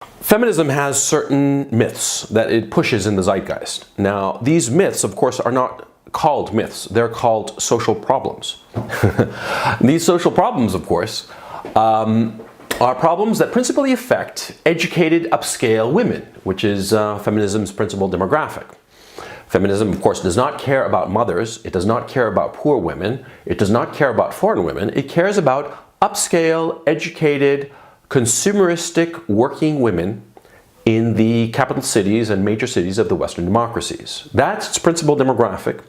Feminism has certain myths that it pushes in the zeitgeist. Now, these myths, of course, are not called myths. They're called social problems. These social problems, of course, are problems that principally affect educated, upscale women, which is feminism's principal demographic. Feminism, of course, does not care about mothers. It does not care about poor women. It does not care about foreign women. It cares about upscale, educated, consumeristic working women in the capital cities and major cities of the Western democracies. That's its principal demographic.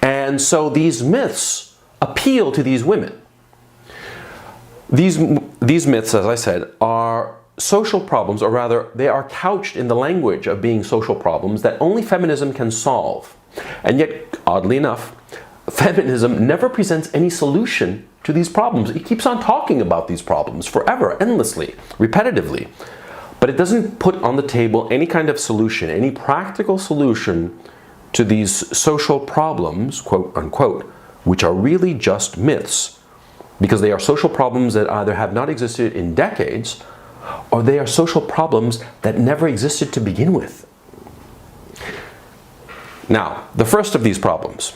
And so these myths appeal to these women. These myths, as I said, are social problems, or rather, they are couched in the language of being social problems that only feminism can solve. And yet, oddly enough, feminism never presents any solution to these problems. It keeps on talking about these problems forever, endlessly, repetitively. But it doesn't put on the table any kind of solution, any practical solution to these social problems, quote unquote, which are really just myths, because they are social problems that either have not existed in decades, or they are social problems that never existed to begin with. Now, the first of these problems.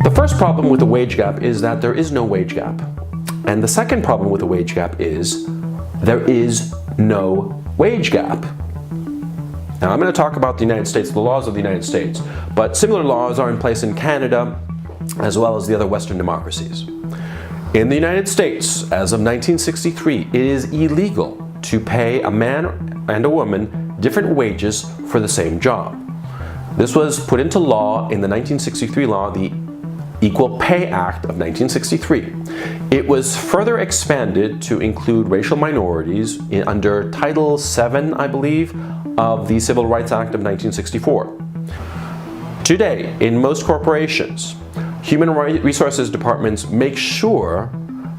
The first problem with the wage gap is that there is no wage gap. And the second problem with the wage gap is there is no wage gap. Now, I'm going to talk about the United States, the laws of the United States, but similar laws are in place in Canada as well as the other Western democracies. In the United States, as of 1963, it is illegal to pay a man and a woman different wages for the same job. This was put into law in the 1963 law, the Equal Pay Act of 1963. It was further expanded to include racial minorities under Title VII, I believe, of the Civil Rights Act of 1964. Today, in most corporations, human resources departments make sure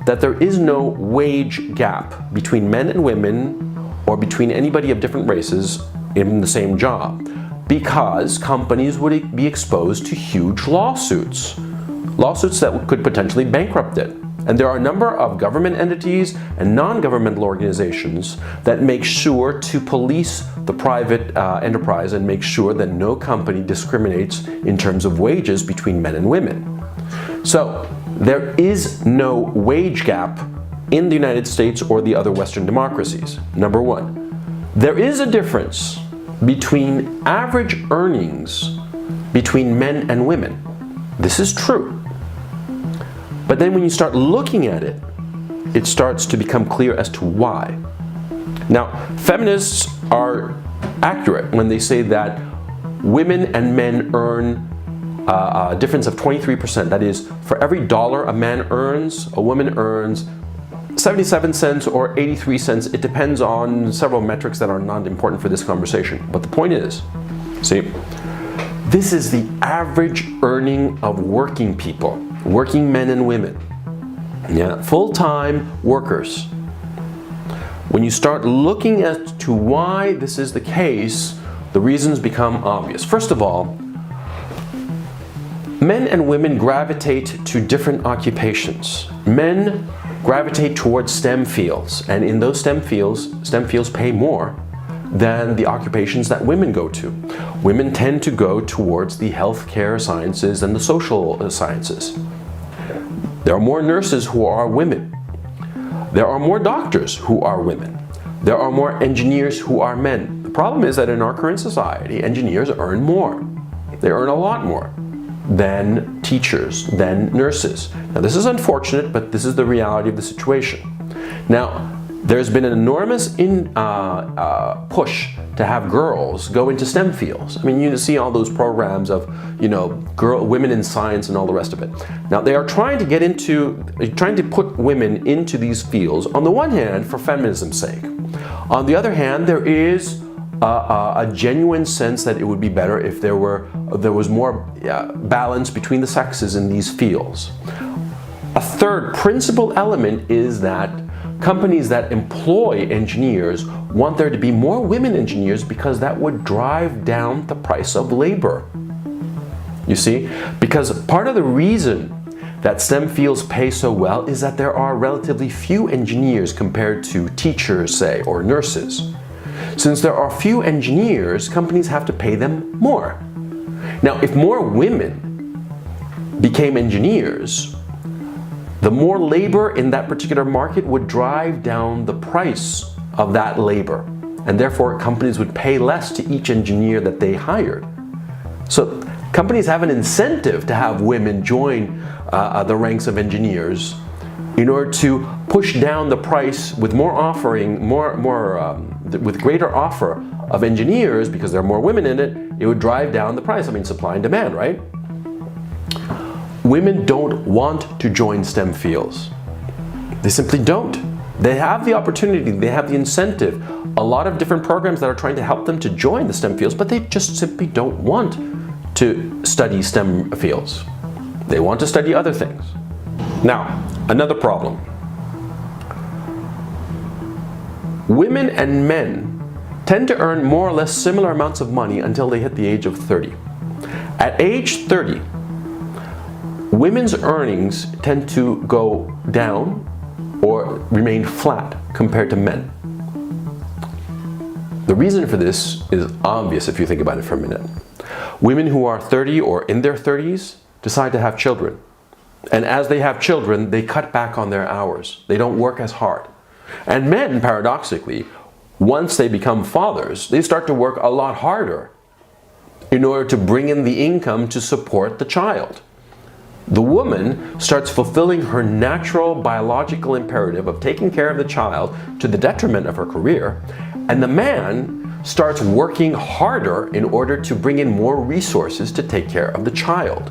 that there is no wage gap between men and women or between anybody of different races in the same job, because companies would be exposed to huge lawsuits that could potentially bankrupt it. And there are a number of government entities and non-governmental organizations that make sure to police the private enterprise and make sure that no company discriminates in terms of wages between men and women. So, there is no wage gap in the United States or the other Western democracies. Number one, there is a difference between average earnings between men and women. This is true. But then when you start looking at it, it starts to become clear as to why. Now, feminists are accurate when they say that women and men earn a difference of 23%. That is, for every dollar a man earns, a woman earns 77 cents or 83 cents. It depends on several metrics that are not important for this conversation. But the point is, see, this is the average earning of working people, working men and women, full-time workers. When you start looking as to why this is the case, the reasons become obvious. First of all, men and women gravitate to different occupations. Men gravitate towards STEM fields, and in those STEM fields pay more than the occupations that women go to. Women tend to go towards the healthcare sciences and the social sciences. There are more nurses who are women. There are more doctors who are women. There are more engineers who are men. The problem is that in our current society, engineers earn more. They earn a lot more than teachers, than nurses. Now, this is unfortunate, but this is the reality of the situation. Now, there's been an enormous push to have girls go into STEM fields. I mean, you see all those programs of, women in science and all the rest of it. Now, they are trying to put women into these fields, on the one hand, for feminism's sake. On the other hand, there is a genuine sense that it would be better if there was more balance between the sexes in these fields. A third principal element is that companies that employ engineers want there to be more women engineers because that would drive down the price of labor. You see? Because part of the reason that STEM fields pay so well is that there are relatively few engineers compared to teachers, say, or nurses. Since there are few engineers, companies have to pay them more. Now, if more women became engineers, the more labor in that particular market would drive down the price of that labor, and therefore companies would pay less to each engineer that they hired. So companies have an incentive to have women join the ranks of engineers in order to push down the price with with greater offer of engineers. Because there are more women in it, it would drive down the price. I mean, supply and demand, right? Women don't want to join STEM fields. They simply don't. They have the opportunity, they have the incentive, a lot of different programs that are trying to help them to join the STEM fields, but they just simply don't want to study STEM fields. They want to study other things. Now, another problem. Women and men tend to earn more or less similar amounts of money until they hit the age of 30. At age 30, women's earnings tend to go down or remain flat compared to men. The reason for this is obvious if you think about it for a minute. Women who are 30 or in their 30s decide to have children. And as they have children, they cut back on their hours. They don't work as hard. And men, paradoxically, once they become fathers, they start to work a lot harder in order to bring in the income to support the child. The woman starts fulfilling her natural biological imperative of taking care of the child to the detriment of her career, and the man starts working harder in order to bring in more resources to take care of the child.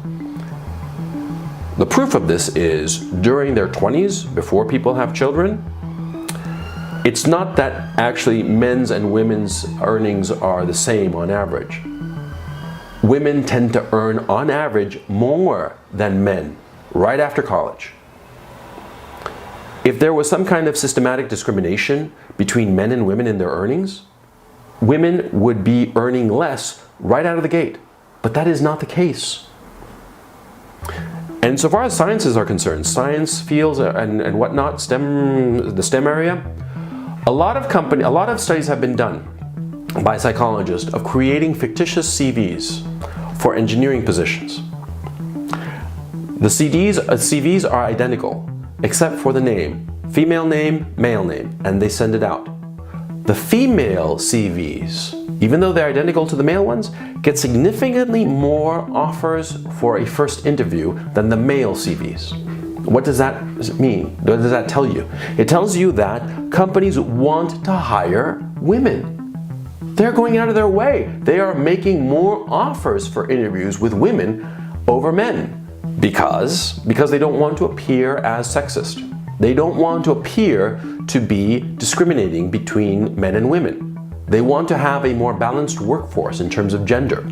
The proof of this is during their 20s, before people have children, it's not that actually men's and women's earnings are the same on average. Women tend to earn, on average, more than men right after college. If there was some kind of systematic discrimination between men and women in their earnings, women would be earning less right out of the gate. But that is not the case. And so far as sciences are concerned, science fields and whatnot, the STEM area, a lot of studies have been done by psychologists of creating fictitious CVs for engineering positions. The CVs are identical, except for the name. Female name, male name, and they send it out. The female CVs, even though they're identical to the male ones, get significantly more offers for a first interview than the male CVs. What does that mean? What does that tell you? It tells you that companies want to hire women. They're going out of their way. They are making more offers for interviews with women over men because they don't want to appear as sexist. They don't want to appear to be discriminating between men and women. They want to have a more balanced workforce in terms of gender.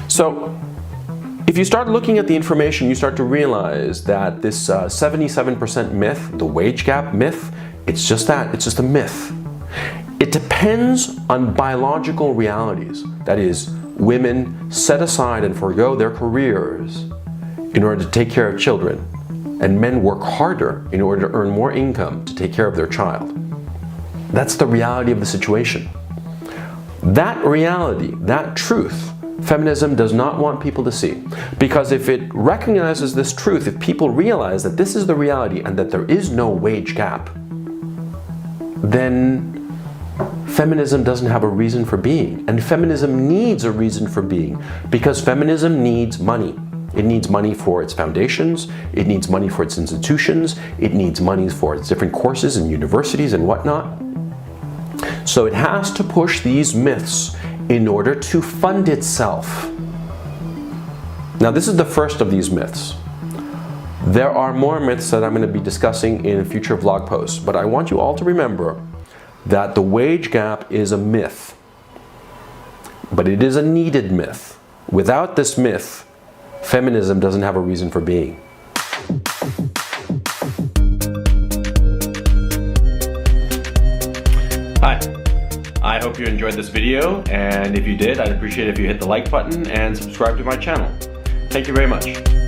So, if you start looking at the information, you start to realize that this 77% myth, the wage gap myth, it's just that, it's just a myth. It depends on biological realities. That is, women set aside and forego their careers in order to take care of children, and men work harder in order to earn more income to take care of their child. That's the reality of the situation. That reality, that truth, feminism does not want people to see. Because if it recognizes this truth, if people realize that this is the reality and that there is no wage gap, then feminism doesn't have a reason for being. And feminism needs a reason for being, because feminism needs money. It needs money for its foundations, it needs money for its institutions, it needs money for its different courses and universities and whatnot. So it has to push these myths in order to fund itself. Now, this is the first of these myths. There are more myths that I'm going to be discussing in future vlog posts, but I want you all to remember that the wage gap is a myth, but it is a needed myth. Without this myth, feminism doesn't have a reason for being. Hi, I hope you enjoyed this video, and if you did, I'd appreciate it if you hit the like button and subscribe to my channel. Thank you very much.